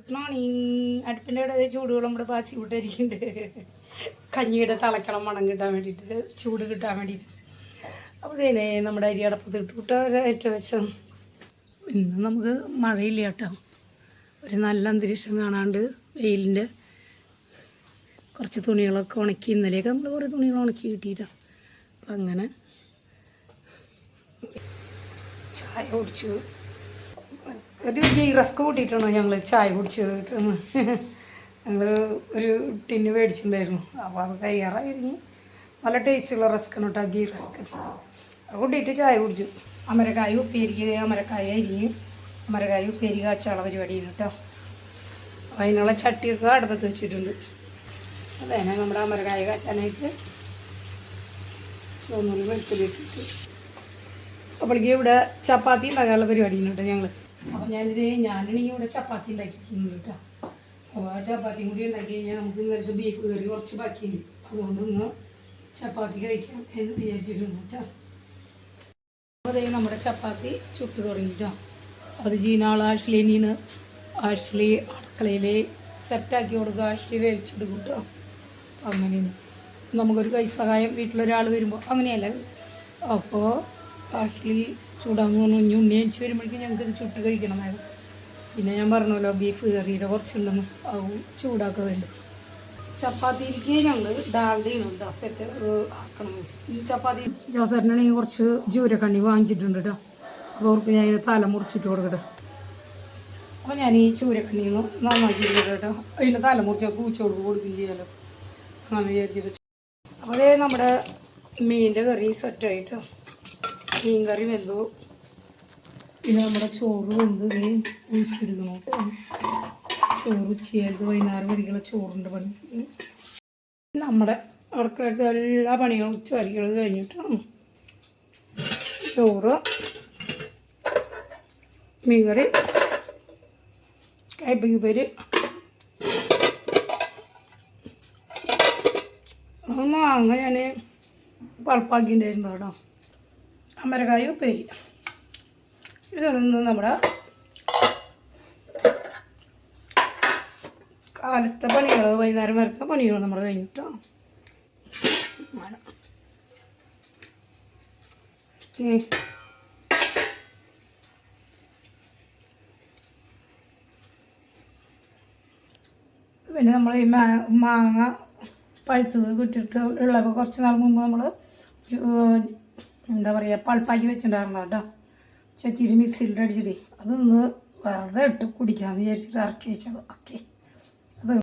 Good morning. അടുപ്പിൻ്റെ ഇവിടെ ചൂടുകൾ നമ്മുടെ പാസി വിട്ടിരിക്കുന്നുണ്ട്. കഞ്ഞിയുടെ തിളക്കണം മണം കിട്ടാൻ വേണ്ടിയിട്ട്, ചൂട് കിട്ടാൻ വേണ്ടിയിട്ട്. അപ്പോൾ ഇതേ നമ്മുടെ അരി അടപ്പത്ത് ഇട്ടുവിട്ട ഒരേറ്റവും വശം. ഇന്ന് നമുക്ക് മഴയില്ല കേട്ടോ, ഒരു നല്ല അന്തരീക്ഷം കാണാണ്ട് വെയിലിൻ്റെ. കുറച്ച് തുണികളൊക്കെ ഉണക്കി, ഇന്നലെയൊക്കെ നമ്മൾ കുറേ തുണികൾ ഉണക്കി കിട്ടിയിട്ടാണ്. അപ്പം അങ്ങനെ ചായ കുടിച്ചു. ഒരു ഗീ റസ്ക് കൂട്ടിയിട്ടാണോ ഞങ്ങൾ ചായ കുടിച്ചത്. ഞങ്ങൾ ഒരു ടിന്ന് മേടിച്ചിട്ടുണ്ടായിരുന്നു, അപ്പോൾ അത് കഴിയാറായിരുന്നു. നല്ല ടേസ്റ്റുള്ള റസ്ക്കാണ് കേട്ടോ, ഗീ റസ്ക്. അത് കൂട്ടിയിട്ട് ചായ കുടിച്ചു. അമരക്കായ ഉപ്പേരിക്ക് അമരക്കായ അരിഞ്ഞ് അമരക്കായ ഉപ്പേരി കാച്ചാള പരിപാടിയാണ് കേട്ടോ. അതിനുള്ള ചട്ടിയൊക്കെ അടുപ്പത്ത് വെച്ചിട്ടുണ്ട്. അതേനെ നമ്മുടെ അമരക്കായ കാച്ചാനായിട്ട് ചുവന്നുള്ളി വെളുത്തുള്ളിട്ടിട്ട് അപ്പോഴേക്ക് ഇവിടെ ചപ്പാത്തി ഉണ്ടാക്കാനുള്ള പരിപാടിയാണ് കേട്ടോ ഞങ്ങൾ. അപ്പോൾ ഞാനാണെങ്കിൽ ഇവിടെ ചപ്പാത്തി ഉണ്ടാക്കിയിട്ടുണ്ട് കേട്ടോ. അപ്പോൾ ആ ചപ്പാത്തിയും കൂടി ഉണ്ടാക്കി കഴിഞ്ഞാൽ നമുക്ക് ഇന്നലത്തെ ബീഫ് കറി കുറച്ച് ബാക്കിയുണ്ട്, അതുകൊണ്ട് ഇന്ന് ചപ്പാത്തി കഴിക്കാം എന്ന് വിചാരിച്ചിട്ടുണ്ട് കേട്ടോ. അപ്പോൾ അതേ നമ്മുടെ ചപ്പാത്തി ചുട്ട് തുടങ്ങിയിട്ടോ. അത് ജീനാൾ ആഷ്ലിനാണ്. ആഷ്ലി അടുക്കളയിൽ സെറ്റാക്കി കൊടുക്കുക, ആഷ്ലി വേവിച്ചെടുക്കും കേട്ടോ. അപ്പം അങ്ങനെയാണ് നമുക്കൊരു കൈ സഹായം, വീട്ടിലൊരാൾ വരുമ്പോൾ അങ്ങനെയല്ല. അപ്പോൾ ആഷ്ലി ചൂടാന്ന് പറഞ്ഞു ഉണ്ണി അയച്ച് വരുമ്പോഴേക്കും ഞങ്ങൾക്ക് ഇത് ചുട്ട് കഴിക്കണമായിരുന്നു. പിന്നെ ഞാൻ പറഞ്ഞല്ലോ ബീഫ് കറിയുടെ കുറച്ചുണ്ടെന്ന്, അത് ചൂടാക്കാൻ വേണ്ടി. ചപ്പാത്തിക്ക് ഞങ്ങൾ ഡാൽഡയുണ്ട് സെറ്റ് ആക്കണം. ഈ ചപ്പാത്തി ജോസേട്ടനാണെങ്കിൽ കുറച്ച് ചൂരക്കണ്ണി വാങ്ങിച്ചിട്ടുണ്ട് കേട്ടോ. അപ്പോൾ അവർക്ക് ഞാൻ തല മുറിച്ചിട്ട് കൊടുക്കട്ടെ. അപ്പോൾ ഞാൻ ഈ ചൂരക്കണ്ണിന്ന് നന്നാക്കിയിട്ട് കേട്ടോ, അതിൻ്റെ തല മുറിച്ച് പൂച്ചോടുക്ക് കൊടുക്കുകയും ചെയ്യാമല്ലോ, അങ്ങനെ വിചാരിച്ചിട്ട്. അപ്പോൾ നമ്മുടെ മീനിൻ്റെ കറി സെറ്റായിട്ടോ. മീൻ കറി വെന്തു. പിന്നെ നമ്മുടെ ചോറ് വെന്ത് ഒഴിച്ചെടുക്കണം കേട്ടോ. ചോറ് ഉച്ചയായിട്ട് വൈകുന്നേരം വരികളുടെ ചോറുണ്ട് പണി. നമ്മുടെ അടുക്കളത്തെ എല്ലാ പണികളും ഉച്ച വരികൾ കഴിഞ്ഞിട്ടാണ്. ചോറ്, മീൻകറി, കയ്പയ്ക്കുപ്പേര്, മാങ്ങ ഞാൻ പൾപ്പാക്കിയിട്ടുണ്ടായിരുന്നു കേട്ടോ. അമരക്കായ ഉപ്പേരി. ഇതൊന്ന് നമ്മുടെ കാലത്തെ പണികൾ, വൈകുന്നേരം വരത്തെ പണികൾ നമ്മൾ കഴിഞ്ഞിട്ടോ. പിന്നെ നമ്മൾ ഈ മാങ്ങ പഴുത്തത് കിട്ടിയിട്ട് ഉള്ളപ്പോൾ കുറച്ച് നാൾ മുമ്പ് നമ്മൾ എന്താ പറയുക പൾപ്പാക്കി വെച്ചിട്ടുണ്ടായിരുന്നു കേട്ടോ. ചെത്തിരി മിക്സിയിലിട്ട് അടിച്ചിട്ട് അതൊന്ന് വെറുതെ ഇട്ട് കുടിക്കാമെന്ന് വിചാരിച്ചിട്ട് ഇറക്കി വെച്ചത്. ഓക്കെ.